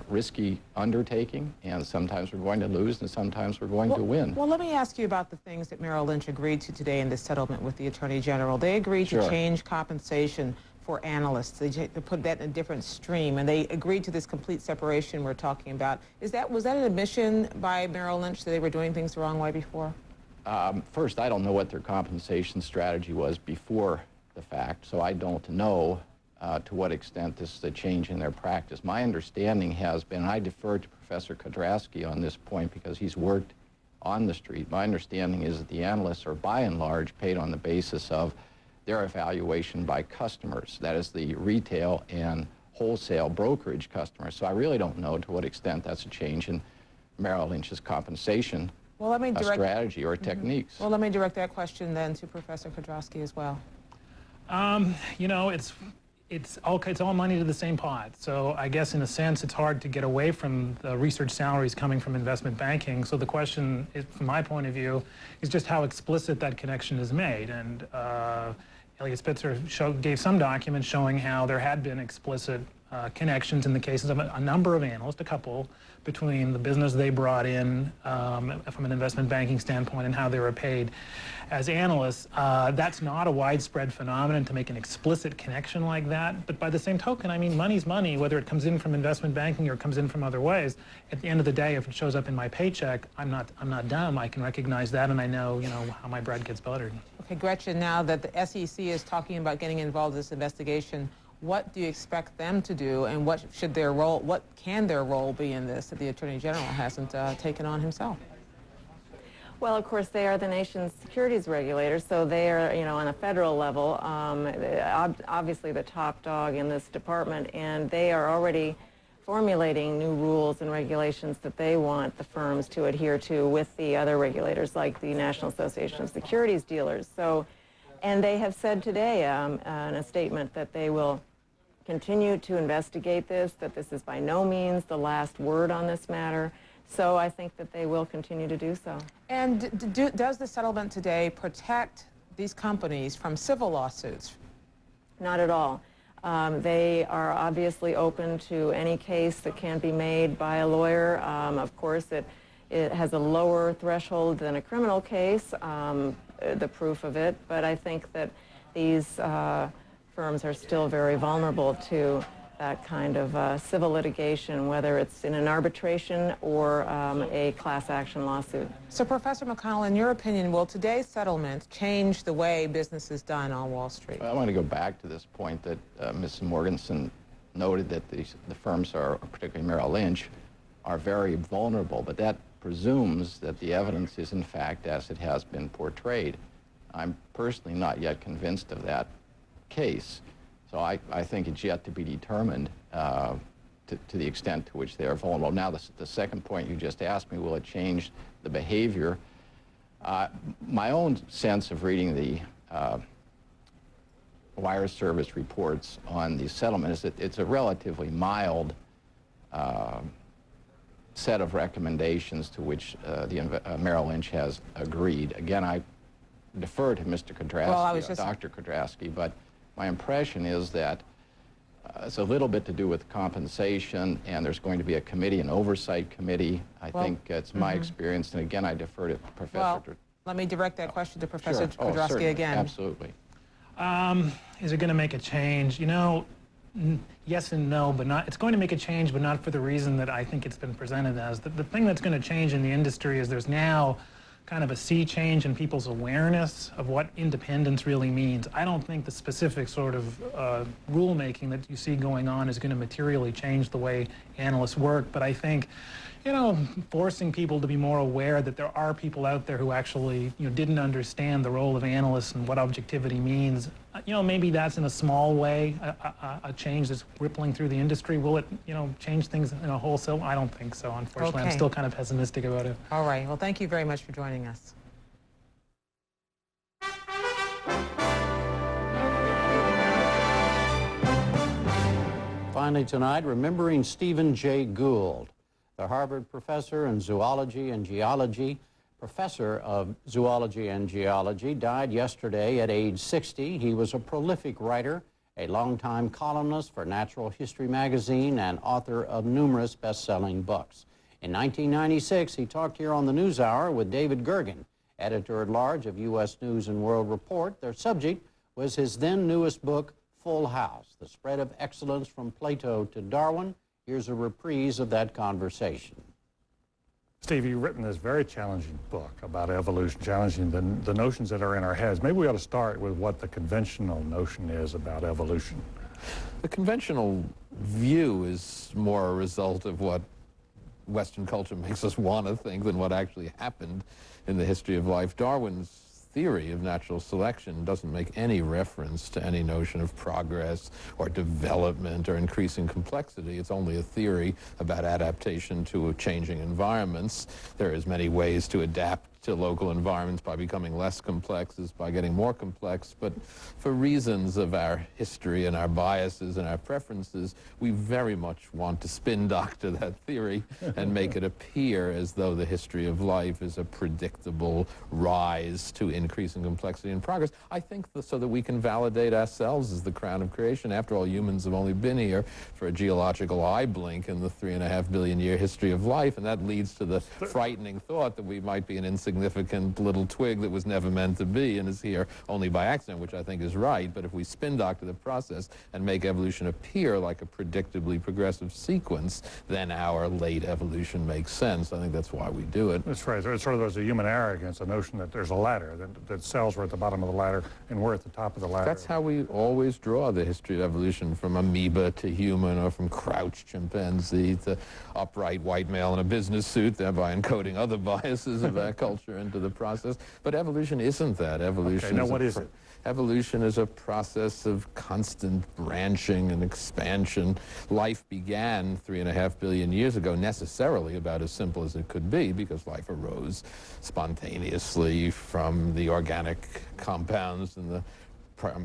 Speaker 26: risky undertaking, and sometimes we're going to lose, and sometimes we're going to win.
Speaker 2: Well, let me ask you about the things that Merrill Lynch agreed to today in this settlement with the Attorney General. They agreed to change compensation for analysts. They put that in a different stream, and they agreed to this complete separation we're talking about. Was that an admission by Merrill Lynch that they were doing things the wrong way before?
Speaker 26: First, I don't know what their compensation strategy was before the fact, so I don't know to what extent this is a change in their practice. My understanding has been, and I defer to Professor Kodrasky on this point because he's worked on the street, my understanding is that the analysts are by and large paid on the basis of their evaluation by customers, that is the retail and wholesale brokerage customers. So I really don't know to what extent that's a change in Merrill Lynch's compensation strategy or techniques.
Speaker 2: Well, let me direct that question then to Professor Kodrasky as well.
Speaker 27: You know, it's all money to the same pot. So I guess in a sense it's hard to get away from the research salaries coming from investment banking. So the question, from my point of view, is just how explicit that connection is made. And Elliot Spitzer gave some documents showing how there had been explicit connections in the cases of a number of analysts, a couple, between the business they brought in from an investment banking standpoint and how they were paid as analysts. That's not a widespread phenomenon to make an explicit connection like that. But by the same token, I mean, money's money, whether it comes in from investment banking or comes in from other ways. At the end of the day, if it shows up in my paycheck, I'm not dumb. I can recognize that, and I know, how my bread gets buttered.
Speaker 2: Okay, Gretchen, now that the SEC is talking about getting involved in this investigation, what do you expect them to do, and what can their role be in this that the Attorney General hasn't taken on himself?
Speaker 25: Well, of course, they are the nation's securities regulators, so they are, on a federal level, obviously the top dog in this department, and they are already formulating new rules and regulations that they want the firms to adhere to with the other regulators, like the National Association of Securities Dealers. So, and they have said today in a statement that they will continue to investigate this, that this is by no means the last word on this matter. So I think that they will continue to do so.
Speaker 2: And does the settlement today protect these companies from civil lawsuits?
Speaker 25: Not at all. They are obviously open to any case that can be made by a lawyer. Of course, it has a lower threshold than a criminal case, the proof of it, but I think that these firms are still very vulnerable to that kind of civil litigation, whether it's in an arbitration or a class action lawsuit.
Speaker 2: So, Professor McConnell, in your opinion, will today's settlement change the way business is done on Wall Street?
Speaker 26: I want to go back to this point that Ms. Morgensen noted that the firms, are, particularly Merrill Lynch, are very vulnerable, but that presumes that the evidence is in fact as it has been portrayed. I'm personally not yet convinced of that case. So I think it's yet to be determined to the extent to which they are vulnerable. Now, the second point you just asked me, will it change the behavior? My own sense of reading the wire service reports on the settlement is that it's a relatively mild set of recommendations to which Merrill Lynch has agreed. Again, I defer to Mr. Kodrasky, Dr. Kodrasky, but my impression is that it's a little bit to do with compensation, and there's going to be a committee, an oversight committee. I think it's my experience, and again, I defer to Professor.
Speaker 2: Well, let me direct that question to Professor Kodrasky again.
Speaker 26: Absolutely.
Speaker 27: Is it going to make a change? yes and no, but not. It's going to make a change, but not for the reason that I think it's been presented as. The thing that's going to change in the industry is there's now kind of a sea change in people's awareness of what independence really means. I don't think the specific sort of rulemaking that you see going on is going to materially change the way analysts work, but I think, you know, forcing people to be more aware that there are people out there who actually, you know, didn't understand the role of analysts and what objectivity means. You know, maybe that's in a small way a change that's rippling through the industry. Will it, you know, change things in a wholesale? I don't think so, unfortunately.
Speaker 2: Okay.
Speaker 27: I'm still kind of pessimistic about it.
Speaker 2: All right. Well, thank you very much for joining us.
Speaker 3: Finally tonight, remembering Stephen Jay Gould, the Harvard professor in zoology and geology, professor of zoology and geology, died yesterday at age 60. He was a prolific writer, a longtime columnist for Natural History magazine, and author of numerous best-selling books. In 1996, he talked here on the NewsHour with David Gergen, editor-at-large of U.S. News and World Report. Their subject was his then newest book, Full House, The Spread of Excellence from Plato to Darwin. Here's a reprise of that conversation.
Speaker 4: Steve, you've written this very challenging book about evolution, challenging the notions that are in our heads. Maybe we ought to start with what the conventional notion is about evolution.
Speaker 5: The conventional view is more a result of what Western culture makes us want to think than what actually happened in the history of life. Darwin's theory of natural selection doesn't make any reference to any notion of progress or development or increasing complexity. It's only a theory about adaptation to changing environments. There is many ways to adapt to local environments by becoming less complex as by getting more complex, but for reasons of our history and our biases and our preferences, we very much want to spin doctor that theory and make it appear as though the history of life is a predictable rise to increasing complexity and progress. I think so that we can validate ourselves as the crown of creation. After all, humans have only been here for a geological eye blink in the 3.5 billion year history of life, and that leads to the frightening thought that we might be an insignificant little twig that was never meant to be and is here only by accident, which I think is right. But if we spin doctor the process and make evolution appear like a predictably progressive sequence, then our late evolution makes sense. I think that's why we do it.
Speaker 4: That's right. It's sort of there's a human arrogance, a notion that there's a ladder, that cells were at the bottom of the ladder and we're at the top of the ladder.
Speaker 5: That's how we always draw the history of evolution, from amoeba to human, or from crouched chimpanzee to upright white male in a business suit, thereby encoding other biases of our culture into the process. But evolution isn't that. Evolution
Speaker 4: okay, now what is it?
Speaker 5: Evolution is a process of constant branching and expansion. Life began 3.5 billion years ago, necessarily about as simple as it could be, because life arose spontaneously from the organic compounds in the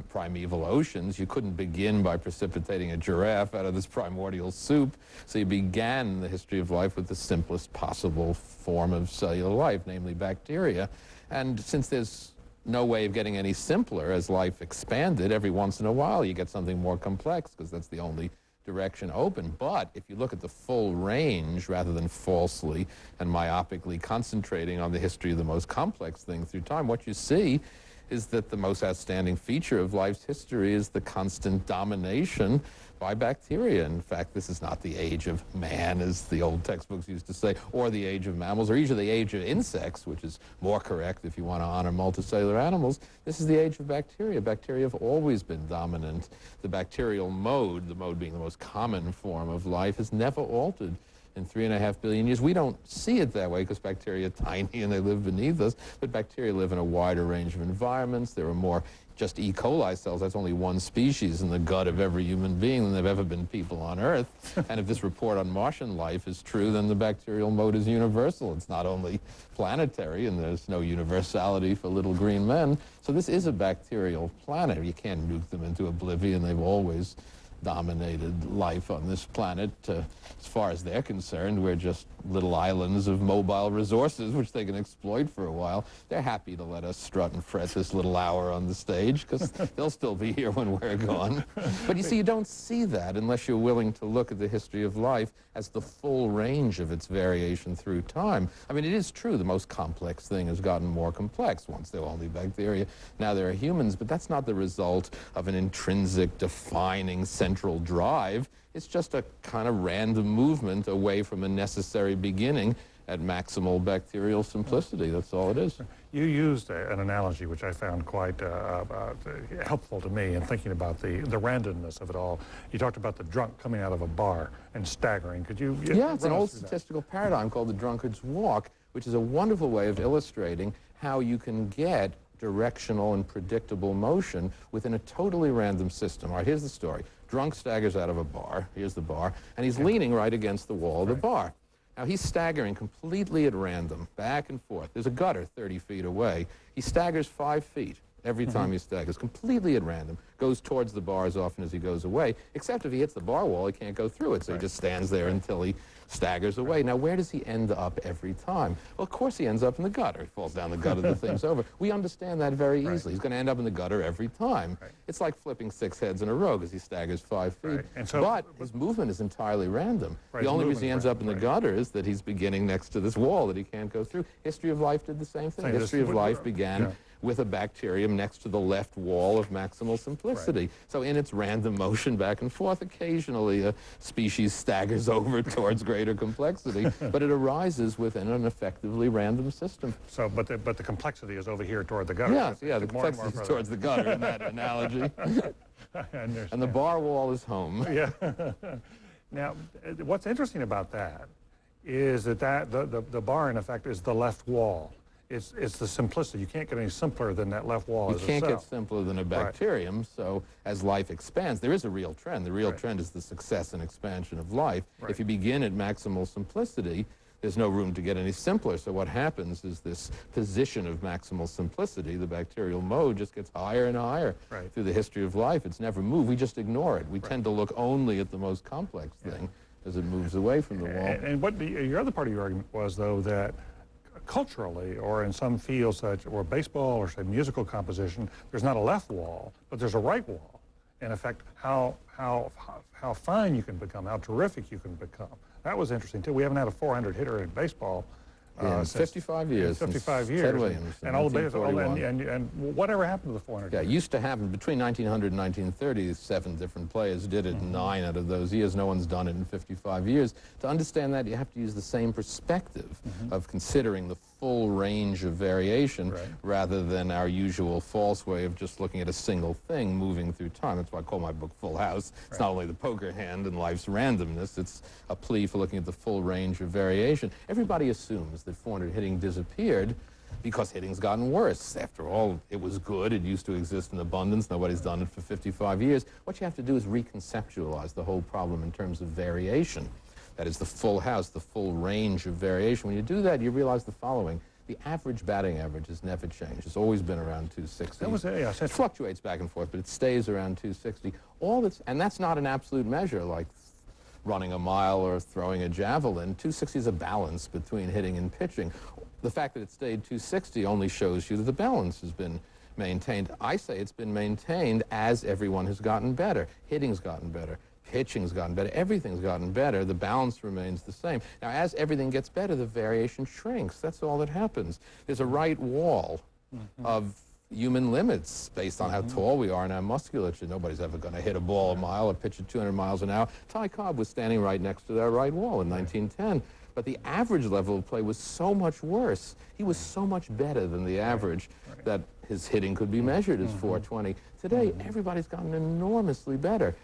Speaker 5: primeval oceans. You couldn't begin by precipitating a giraffe out of this primordial soup. So you began the history of life with the simplest possible form of cellular life, namely bacteria. And since there's no way of getting any simpler as life expanded, every once in a while you get something more complex, because that's the only direction open. But if you look at the full range, rather than falsely and myopically concentrating on the history of the most complex thing through time, what you see is that the most outstanding feature of life's history is the constant domination by bacteria. In fact, this is not the age of man, as the old textbooks used to say, or the age of mammals, or even the age of insects, which is more correct if you want to honor multicellular animals. This is the age of bacteria. Bacteria have always been dominant. The bacterial mode, the mode being the most common form of life, has never altered in 3.5 billion years. We don't see it that way because bacteria are tiny and they live beneath us, but bacteria live in a wider range of environments. There are more just E. coli cells. That's only one species in the gut of every human being than there have ever been people on Earth. And if this report on Martian life is true, then the bacterial mode is universal. It's not only planetary, and there's no universality for little green men. So this is a bacterial planet. You can't nuke them into oblivion. They've always dominated life on this planet. As far as they're concerned, we're just little islands of mobile resources which they can exploit for a while. They're happy to let us strut and fret this little hour on the stage because they'll still be here when we're gone. But you see, you don't see that unless you're willing to look at the history of life as the full range of its variation through time. I mean, it is true the most complex thing has gotten more complex. Once there were only bacteria, now there are humans, but that's not the result of an intrinsic, defining, central drive. It's just a kind of random movement away from a necessary beginning at maximal bacterial simplicity. That's all it is.
Speaker 4: You used an analogy which I found quite helpful to me in thinking about the randomness of it all. You talked about the drunk coming out of a bar and staggering. Could you?
Speaker 5: Yeah, it's an old statistical paradigm called the drunkard's walk, which is a wonderful way of illustrating how you can get directional and predictable motion within a totally random system. All right, here's the story. Drunk staggers out of a bar. Here's the bar. And he's leaning right against the wall of the bar. Now, he's staggering completely at random, back and forth. There's a gutter 30 feet away. He staggers 5 feet every time he staggers, completely at random, goes towards the bar as often as he goes away, except if he hits the bar wall, he can't go through it, so he just stands there until he staggers away. Now, where does he end up every time? Well, of course he ends up in the gutter. He falls down the gutter, the thing's over. We understand that very easily. He's going to end up in the gutter every time. It's like flipping 6 heads in a row because he staggers 5 feet. And so, but his movement is entirely random. The only reason he ends up in the gutter is that he's beginning next to this wall that he can't go through. History of life did the same thing. History of life began with a bacterium next to the left wall of maximal simplicity. So in its random motion back and forth, occasionally a species staggers over towards greater complexity, but it arises within an effectively random system.
Speaker 4: So, but the complexity is over here toward the gutter.
Speaker 5: Yes, yeah, the complexity is towards the gutter in that analogy. And the bar wall is home.
Speaker 4: Yeah. Now, what's interesting about that is that, the bar, in effect, is the left wall. It's the simplicity. You can't get any simpler than that left wall.
Speaker 5: You can't get simpler than a bacterium, so as life expands, there is a real trend. The real trend is the success and expansion of life. If you begin at maximal simplicity, there's no room to get any simpler. So what happens is this position of maximal simplicity, the bacterial mode, just gets higher and higher through the history of life. It's never moved. We just ignore it. We tend to look only at the most complex thing as it moves away from the wall.
Speaker 4: And what your other part of your argument was, though, that culturally, or in some fields such, or baseball, or say musical composition, there's not a left wall, but there's a right wall. In effect, how fine you can become, how terrific you can become. That was interesting too. We haven't had a 400 hitter in baseball
Speaker 5: since 55 years.
Speaker 4: 55 years.
Speaker 5: Ted Williams.
Speaker 4: And all the and whatever happened to the 400?
Speaker 5: Yeah, it used to happen between 1900 and 1930. 7 different players did it. 9 out of those years. No one's done it in 55 years. To understand that, you have to use the same perspective of considering the full range of variation rather than our usual false way of just looking at a single thing moving through time. That's why I call my book Full House. It's not only the poker hand and life's randomness, it's a plea for looking at the full range of variation. Everybody assumes that 400 hitting disappeared because hitting's gotten worse. After all, it was good. It used to exist in abundance. Nobody's done it for 55 years. What you have to do is reconceptualize the whole problem in terms of variation. That is the full house, the full range of variation. When you do that, you realize the following. The average batting average has never changed. It's always been around 260. It fluctuates back and forth, but it stays around 260. And that's not an absolute measure like running a mile or throwing a javelin. 260 is a balance between hitting and pitching. The fact that it stayed 260 only shows you that the balance has been maintained. I say it's been maintained as everyone has gotten better. Hitting's gotten better. Pitching's gotten better. Everything's gotten better. The balance remains the same. Now, as everything gets better, the variation shrinks. That's all that happens. There's a right wall of human limits based on how tall we are and our musculature. Nobody's ever going to hit a ball a mile or pitch at 200 miles an hour. Ty Cobb was standing right next to that right wall in 1910. But the average level of play was so much worse. He was so much better than the average that his hitting could be measured as 420. Today, everybody's gotten enormously better.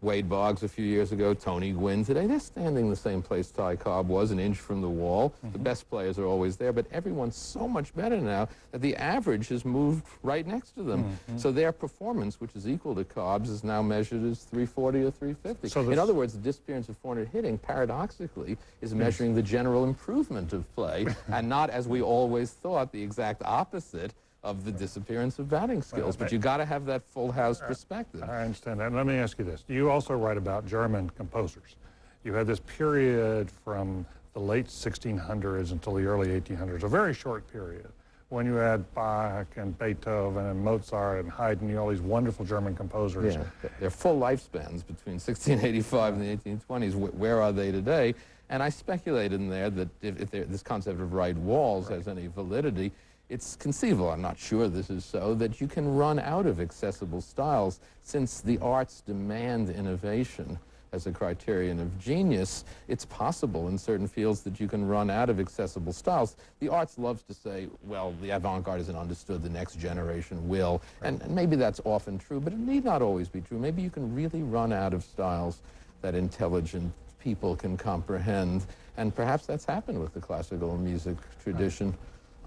Speaker 5: Wade Boggs a few years ago, Tony Gwynn today, they're standing the same place Ty Cobb was, an inch from the wall. The best players are always there, but everyone's so much better now that the average has moved right next to them. So their performance, which is equal to Cobb's, is now measured as 340 or 350. So in other words, the disappearance of 400 hitting, paradoxically, is measuring the general improvement of play, and not, as we always thought, the exact opposite of the disappearance of batting skills. But you got to have that full house perspective.
Speaker 4: I understand that. And let me ask you this. You also write about German composers. You had this period from the late 1600s until the early 1800s, a very short period, when you had Bach and Beethoven and Mozart and Haydn, all these wonderful German composers.
Speaker 5: Yeah, their full lifespans between 1685 and the 1820s. Where are they today? And I speculated in there that if this concept of right walls has any validity, it's conceivable, I'm not sure this is so, that you can run out of accessible styles since the arts demand innovation as a criterion of genius. It's possible in certain fields that you can run out of accessible styles. The arts loves to say, well, the avant-garde isn't understood, the next generation will. And maybe that's often true, but it need not always be true. Maybe you can really run out of styles that intelligent people can comprehend. And perhaps that's happened with the classical music tradition.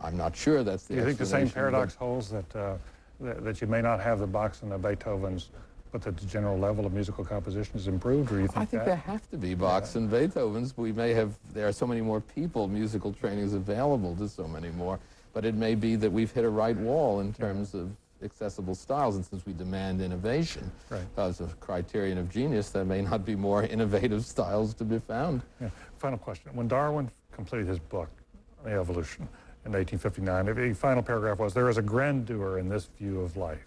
Speaker 5: I'm not sure that's the
Speaker 4: explanation. Do you think the same paradox
Speaker 5: but
Speaker 4: holds, that you may not have the Bachs and the Beethovens, but that the general level of musical composition has improved, or do you think
Speaker 5: I think there have to be Bachs and Beethovens. There are so many more people, musical training is available to so many more, but it may be that we've hit a right wall in terms of accessible styles, and since we demand innovation as a criterion of genius, there may not be more innovative styles to be found.
Speaker 4: Yeah. Final question. When Darwin completed his book, The Evolution, in 1859, the final paragraph was, there is a grandeur in this view of life.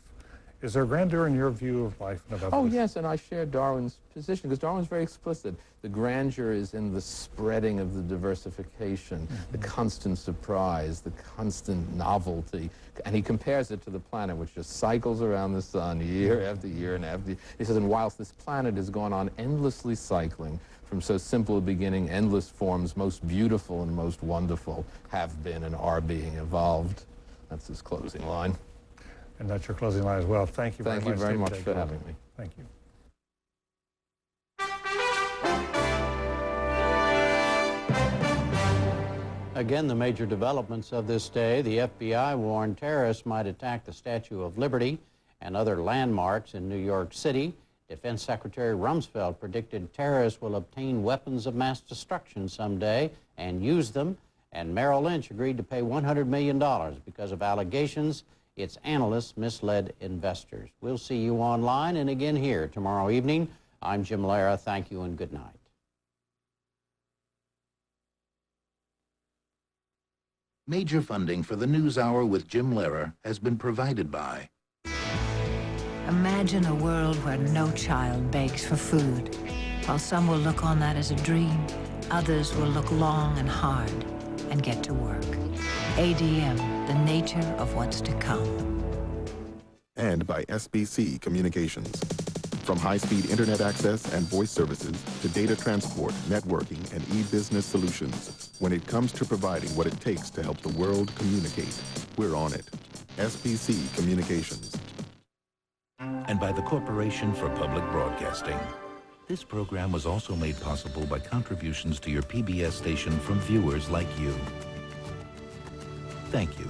Speaker 4: Is there grandeur in your view of life and of evolution?
Speaker 5: Oh, yes, and I share Darwin's position, because Darwin's very explicit. The grandeur is in the spreading of the diversification, the constant surprise, the constant novelty. And he compares it to the planet, which just cycles around the sun year after year and after year. He says, and whilst this planet has gone on endlessly cycling, from so simple a beginning, endless forms, most beautiful and most wonderful, have been and are being evolved. That's his closing line.
Speaker 4: And that's your closing line as well. Thank you very much.
Speaker 5: Thank you very much for having me.
Speaker 4: Thank you.
Speaker 3: Again, the major developments of this day. The FBI warned terrorists might attack the Statue of Liberty and other landmarks in New York City. Defense Secretary Rumsfeld predicted terrorists will obtain weapons of mass destruction someday and use them. And Merrill Lynch agreed to pay $100 million because of allegations its analysts misled investors. We'll see you online and again here tomorrow evening. I'm Jim Lehrer. Thank you and good night.
Speaker 6: Major funding for the NewsHour with Jim Lehrer has been provided by...
Speaker 7: Imagine a world where no child begs for food. While some will look on that as a dream, others will look long and hard and get to work. ADM, the nature of what's to come.
Speaker 8: And by SBC Communications. From high-speed internet access and voice services to data transport, networking, and e-business solutions, when it comes to providing what it takes to help the world communicate, we're on it. SBC Communications.
Speaker 10: And by the Corporation for Public Broadcasting. This program was also made possible by contributions to your PBS station from viewers like you. Thank you.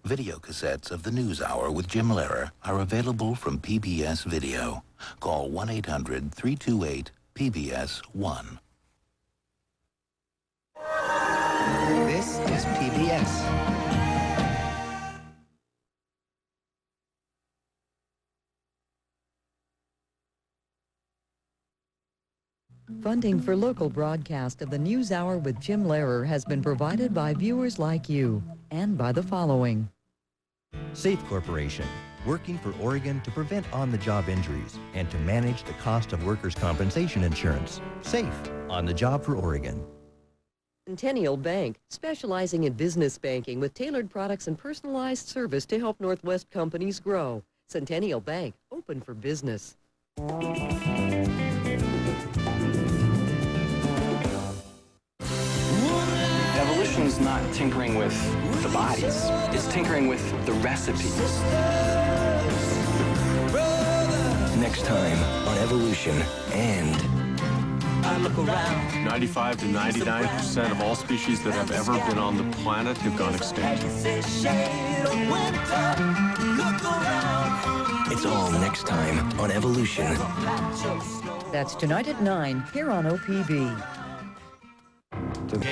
Speaker 10: Video cassettes of the NewsHour with Jim Lehrer are available from PBS Video. Call 1-800-328-PBS-1.
Speaker 11: This is PBS.
Speaker 12: Funding for local broadcast of the NewsHour with Jim Lehrer has been provided by viewers like you and by the following.
Speaker 13: Safe Corporation, working for Oregon to prevent on-the-job injuries and to manage the cost of workers' compensation insurance. Safe, on the job for Oregon.
Speaker 28: Centennial Bank, specializing in business banking with tailored products and personalized service to help Northwest companies grow. Centennial Bank, open for business.
Speaker 29: Evolution is not tinkering with the bodies, it's tinkering with the recipes.
Speaker 11: Next time on Evolution and...
Speaker 30: I look around. 95 to 99% of all species that have ever been on the planet have gone extinct.
Speaker 11: It's all next time on Evolution.
Speaker 12: That's tonight at 9 here on OPB.